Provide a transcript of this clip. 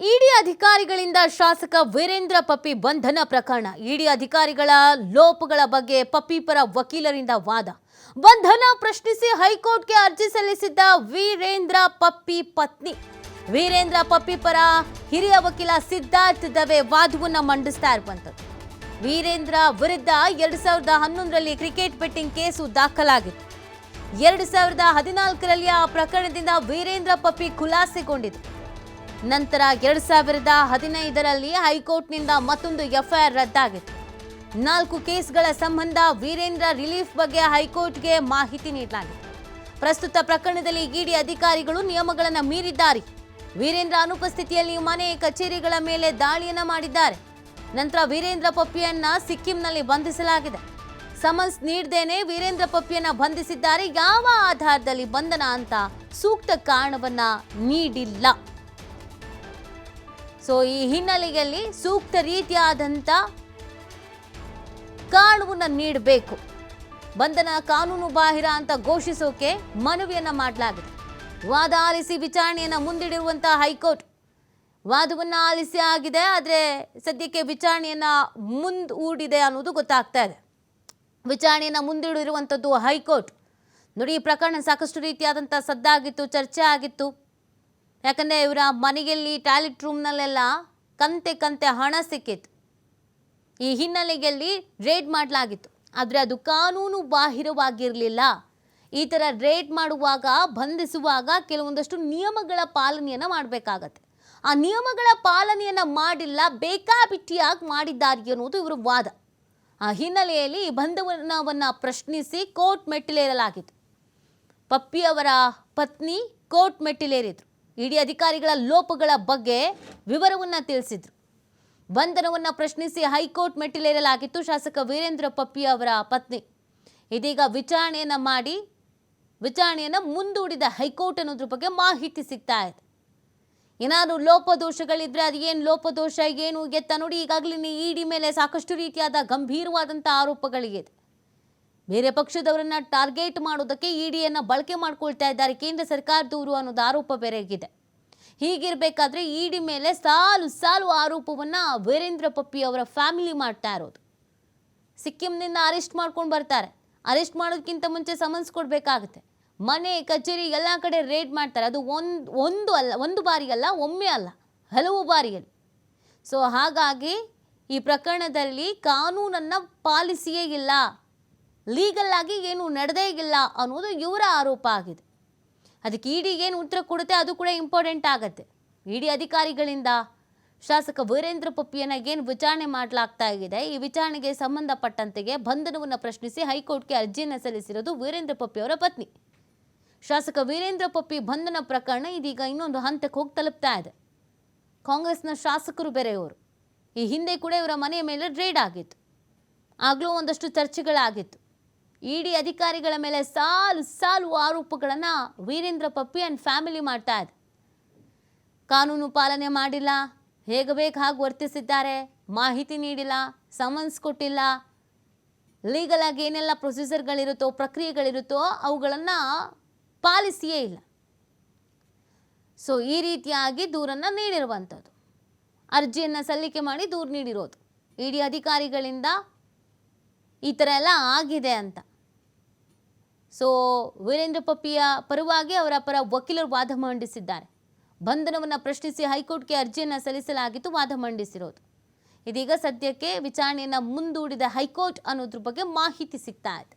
ಇಡಿ ಅಧಿಕಾರಿಗಳಿಂದ ಶಾಸಕ ವೀರೇಂದ್ರ ಪಪ್ಪಿ ಬಂಧನ ಪ್ರಕರಣ. ಇಡಿ ಅಧಿಕಾರಿಗಳ ಲೋಪಗಳ ಬಗ್ಗೆ ಪಪ್ಪಿ ಪರ ವಕೀಲರಿಂದ ವಾದ. ಬಂಧನ ಪ್ರಶ್ನಿಸಿ ಹೈಕೋರ್ಟ್ಗೆ ಅರ್ಜಿ ಸಲ್ಲಿಸಿದ್ದ ವೀರೇಂದ್ರ ಪಪ್ಪಿ ಪತ್ನಿ. ವೀರೇಂದ್ರ ಪಪ್ಪಿ ಪರ ಹಿರಿಯ ವಕೀಲ ಸಿದ್ಧಾರ್ಥ್ ದವೆ ವಾದವನ್ನು ಮಂಡಿಸ್ತಾ ಇರುವಂತದ್ದು. ವೀರೇಂದ್ರ ವಿರುದ್ಧ 2011ರಲ್ಲಿ ಕ್ರಿಕೆಟ್ ಬೆಟ್ಟಿಂಗ್ ಕೇಸು ದಾಖಲಾಗಿತ್ತು. 2014ರಲ್ಲಿ ಆ ಪ್ರಕರಣದಿಂದ ವೀರೇಂದ್ರ ಪಪ್ಪಿ ಖುಲಾಸೆಗೊಂಡಿದೆ. ನಂತರ 2015ರಲ್ಲಿ ಹೈಕೋರ್ಟ್ನಿಂದ ಮತ್ತೊಂದು ಎಫ್ಐಆರ್ ರದ್ದಾಗಿತ್ತು. 4 ಕೇಸ್ಗಳ ಸಂಬಂಧ ವೀರೇಂದ್ರ ರಿಲೀಫ್ ಬಗ್ಗೆ ಹೈಕೋರ್ಟ್ಗೆ ಮಾಹಿತಿ ನೀಡಲಾಗಿದೆ. ಪ್ರಸ್ತುತ ಪ್ರಕರಣದಲ್ಲಿ ಇಡಿ ಅಧಿಕಾರಿಗಳು ನಿಯಮಗಳನ್ನು ಮೀರಿದ್ದಾರೆ. ವೀರೇಂದ್ರ ಅನುಪಸ್ಥಿತಿಯಲ್ಲಿ ಮನೆ ಕಚೇರಿಗಳ ಮೇಲೆ ದಾಳಿಯನ್ನ ಮಾಡಿದ್ದಾರೆ. ನಂತರ ವೀರೇಂದ್ರ ಪಪ್ಪಿಯನ್ನ ಸಿಕ್ಕಿಂನಲ್ಲಿ ಬಂಧಿಸಲಾಗಿದೆ. ಸಮನ್ಸ್ ನೀಡದೇನೆ ವೀರೇಂದ್ರ ಪಪ್ಪಿಯನ್ನ ಬಂಧಿಸಿದ್ದಾರೆ. ಯಾವ ಆಧಾರದಲ್ಲಿ ಬಂಧನ ಅಂತ ಸೂಕ್ತ ಕಾರಣವನ್ನ ನೀಡಿಲ್ಲ. ಸೊ ಈ ಹಿನ್ನೆಲೆಯಲ್ಲಿ ಸೂಕ್ತ ರೀತಿಯಾದಂಥ ಕಾರಣವನ್ನು ನೀಡಬೇಕು. ಬಂಧನ ಕಾನೂನು ಬಾಹಿರ ಅಂತ ಘೋಷಿಸೋಕೆ ಮನವಿಯನ್ನ ಮಾಡಲಾಗಿದೆ. ವಾದ ಆಲಿಸಿ ವಿಚಾರಣೆಯನ್ನ ಮುಂದಿಡಿರುವಂತಹ ಹೈಕೋರ್ಟ್ ವಾದವನ್ನ ಆಲಿಸಿ ಆಗಿದೆ. ಆದರೆ ಸದ್ಯಕ್ಕೆ ವಿಚಾರಣೆಯನ್ನ ಮುಂದೂಡಿದೆ ಅನ್ನೋದು ಗೊತ್ತಾಗ್ತಾ ಇದೆ. ವಿಚಾರಣೆಯನ್ನ ಮುಂದೂಡಿರುವಂಥದ್ದು ಹೈಕೋರ್ಟ್. ನೋಡಿ, ಈ ಪ್ರಕರಣ ಸಾಕಷ್ಟು ರೀತಿಯಾದಂಥ ಸದ್ದಾಗಿತ್ತು, ಚರ್ಚೆ ಆಗಿತ್ತು. ಯಾಕಂದರೆ ಇವರ ಮನೆಯಲ್ಲಿ ಟಾಯ್ಲೆಟ್ ರೂಮ್ನಲ್ಲೆಲ್ಲ ಕಂತೆ ಹಣ ಸಿಕ್ಕಿತ್ತು. ಈ ಹಿನ್ನೆಲೆಯಲ್ಲಿ ರೇಡ್ ಮಾಡಲಾಗಿತ್ತು. ಆದರೆ ಅದು ಕಾನೂನು ಬಾಹಿರವಾಗಿರಲಿಲ್ಲ. ಈ ಥರ ರೇಡ್ ಮಾಡುವಾಗ, ಬಂಧಿಸುವಾಗ ಕೆಲವೊಂದಷ್ಟು ನಿಯಮಗಳ ಪಾಲನೆಯನ್ನು ಮಾಡಬೇಕಾಗತ್ತೆ. ಆ ನಿಯಮಗಳ ಪಾಲನೆಯನ್ನು ಮಾಡಿಲ್ಲ, ಬೇಕಾಬಿಟ್ಟಿಯಾಗಿ ಮಾಡಿದ್ದಾರೆ ಅನ್ನೋದು ಇವರ ವಾದ. ಆ ಹಿನ್ನೆಲೆಯಲ್ಲಿ ಈ ಬಂಧನವನ್ನು ಪ್ರಶ್ನಿಸಿ ಕೋರ್ಟ್ ಮೆಟ್ಟಿಲೇರಲಾಗಿತ್ತು. ಪಪ್ಪಿಯವರ ಪತ್ನಿ ಕೋರ್ಟ್ ಮೆಟ್ಟಿಲೇರಿದ್ರು. ಇಡಿ ಅಧಿಕಾರಿಗಳ ಲೋಪಗಳ ಬಗ್ಗೆ ವಿವರವನ್ನು ತಿಳಿಸಿದ್ರು. ಬಂಧನವನ್ನು ಪ್ರಶ್ನಿಸಿ ಹೈಕೋರ್ಟ್ ಮೆಟ್ಟಿಲೇರಲಾಗಿತ್ತು. ಶಾಸಕ ವೀರೇಂದ್ರ ಪಪ್ಪಿ ಅವರ ಪತ್ನಿ ಇದೀಗ ವಿಚಾರಣೆಯನ್ನು ಮುಂದೂಡಿದ ಹೈಕೋರ್ಟ್ ಅನ್ನೋದ್ರ ಬಗ್ಗೆ ಮಾಹಿತಿ ಸಿಗ್ತಾ ಇದೆ. ಏನಾದರೂ ಲೋಪದೋಷಗಳಿದ್ರೆ ಅದು ಏನು ಲೋಪದೋಷ ಏನು ಎತ್ತ ನೋಡಿ. ಈಗಾಗಲೇ ಇಡಿ ಮೇಲೆ ಸಾಕಷ್ಟು ರೀತಿಯಾದ ಗಂಭೀರವಾದಂಥ ಆರೋಪಗಳಿದೆ. ಬೇರೆ ಪಕ್ಷದವರನ್ನ ಟಾರ್ಗೆಟ್ ಮಾಡೋದಕ್ಕೆ ಇಡಿಯನ್ನು ಬಳಕೆ ಮಾಡ್ಕೊಳ್ತಾ ಇದ್ದಾರೆ ಕೇಂದ್ರ ಸರ್ಕಾರದವರು ಅನ್ನೋದು ಆರೋಪ ಬೇರೆಗಿದೆ. ಹೀಗಿರಬೇಕಾದ್ರೆ ಇಡಿ ಮೇಲೆ ಸಾಲು ಆರೋಪವನ್ನು ವೀರೇಂದ್ರ ಪಪ್ಪಿ ಅವರ ಫ್ಯಾಮಿಲಿ ಮಾಡ್ತಾ ಇರೋದು. ಸಿಕ್ಕಿಂನಿಂದ ಅರೆಸ್ಟ್ ಮಾಡ್ಕೊಂಡು ಬರ್ತಾರೆ. ಅರೆಸ್ಟ್ ಮಾಡೋದಕ್ಕಿಂತ ಮುಂಚೆ ಸಮನ್ಸ್ ಕೊಡಬೇಕಾಗುತ್ತೆ. ಮನೆ ಕಚೇರಿ ಎಲ್ಲ ಕಡೆ ರೇಡ್ ಮಾಡ್ತಾರೆ. ಅದು ಒಂದು ಬಾರಿ ಅಲ್ಲ, ಒಮ್ಮೆ ಅಲ್ಲ, ಹಲವು ಬಾರಿಯಲ್ಲಿ. ಸೊ ಹಾಗಾಗಿ ಈ ಪ್ರಕರಣದಲ್ಲಿ ಕಾನೂನನ್ನು ಪಾಲಿಸಿಯೇ ಇಲ್ಲ, ಲೀಗಲ್ ಆಗಿ ಏನು ನಡೆದೇ ಇಲ್ಲ ಅನ್ನೋದು ಇವರ ಆರೋಪ ಆಗಿದೆ. ಅದಕ್ಕೆ ಇಡಿ ಏನು ಉತ್ತರ ಕೊಡುತ್ತೆ ಅದು ಕೂಡ ಇಂಪಾರ್ಟೆಂಟ್ ಆಗುತ್ತೆ. ಇಡಿ ಅಧಿಕಾರಿಗಳಿಂದ ಶಾಸಕ ವೀರೇಂದ್ರ ಪಪ್ಪಿಯನ್ನು ಏನು ವಿಚಾರಣೆ ಮಾಡಲಾಗ್ತಾ ಇದೆ, ಈ ವಿಚಾರಣೆಗೆ ಸಂಬಂಧಪಟ್ಟಂತೆಗೆ ಬಂಧನವನ್ನು ಪ್ರಶ್ನಿಸಿ ಹೈಕೋರ್ಟ್ಗೆ ಅರ್ಜಿಯನ್ನು ಸಲ್ಲಿಸಿರೋದು ವೀರೇಂದ್ರ ಪಪ್ಪಿ ಅವರ ಪತ್ನಿ. ಶಾಸಕ ವೀರೇಂದ್ರ ಪಪ್ಪಿ ಬಂಧನ ಪ್ರಕರಣ ಇದೀಗ ಇನ್ನೊಂದು ಹಂತಕ್ಕೆ ಹೋಗಿ ತಲುಪ್ತಾ ಇದೆ. ಕಾಂಗ್ರೆಸ್ನ ಶಾಸಕರು ಬೇರೆಯವರು. ಈ ಹಿಂದೆ ಕೂಡ ಇವರ ಮನೆಯ ಮೇಲೆ ರೇಡ್ ಆಗಿತ್ತು. ಆಗಲೂ ಒಂದಷ್ಟು ಚರ್ಚೆಗಳಾಗಿತ್ತು. ಇಡಿ ಅಧಿಕಾರಿಗಳ ಮೇಲೆ ಸಾಲು ಆರೋಪಗಳನ್ನು ವೀರೇಂದ್ರ ಪಪ್ಪಿ ಆ್ಯಂಡ್ ಫ್ಯಾಮಿಲಿ ಮಾಡ್ತಾ ಇದೆ. ಕಾನೂನು ಪಾಲನೆ ಮಾಡಿಲ್ಲ, ಹೇಗೆ ಬೇಕು ಹಾಗೆ ವರ್ತಿಸಿದ್ದಾರೆ, ಮಾಹಿತಿ ನೀಡಿಲ್ಲ, ಸಮನ್ಸ್ ಕೊಟ್ಟಿಲ್ಲ, ಲೀಗಲ್ ಆಗಿ ಏನೆಲ್ಲ ಪ್ರೊಸೀಜರ್ಗಳಿರುತ್ತೋ, ಪ್ರಕ್ರಿಯೆಗಳಿರುತ್ತೋ ಅವುಗಳನ್ನು ಪಾಲಿಸಿಯೇ ಇಲ್ಲ. ಸೊ ಈ ರೀತಿಯಾಗಿ ದೂರನ್ನು ನೀಡಿರುವಂಥದ್ದು, ಅರ್ಜಿಯನ್ನು ಸಲ್ಲಿಕೆ ಮಾಡಿ ದೂರು ನೀಡಿರೋದು. ಇಡಿ ಅಧಿಕಾರಿಗಳಿಂದ ಈ ಥರ ಎಲ್ಲ ಆಗಿದೆ ಅಂತ. ಸೊ ವೀರೇಂದ್ರ ಪಪ್ಪಿಯ ಪರವಾಗಿ ಅವರ ಪರ ವಕೀಲರು ವಾದ ಮಂಡಿಸಿದ್ದಾರೆ. ಬಂಧನವನ್ನು ಪ್ರಶ್ನಿಸಿ ಹೈಕೋರ್ಟ್ಗೆ ಅರ್ಜಿಯನ್ನು ಸಲ್ಲಿಸಲಾಗಿತ್ತು, ವಾದ ಮಂಡಿಸಿರೋದು. ಇದೀಗ ಸದ್ಯಕ್ಕೆ ವಿಚಾರಣೆಯನ್ನು ಮುಂದೂಡಿದ ಹೈಕೋರ್ಟ್ ಅನ್ನೋದ್ರ ಬಗ್ಗೆ ಮಾಹಿತಿ ಸಿಗ್ತಾ ಇದೆ.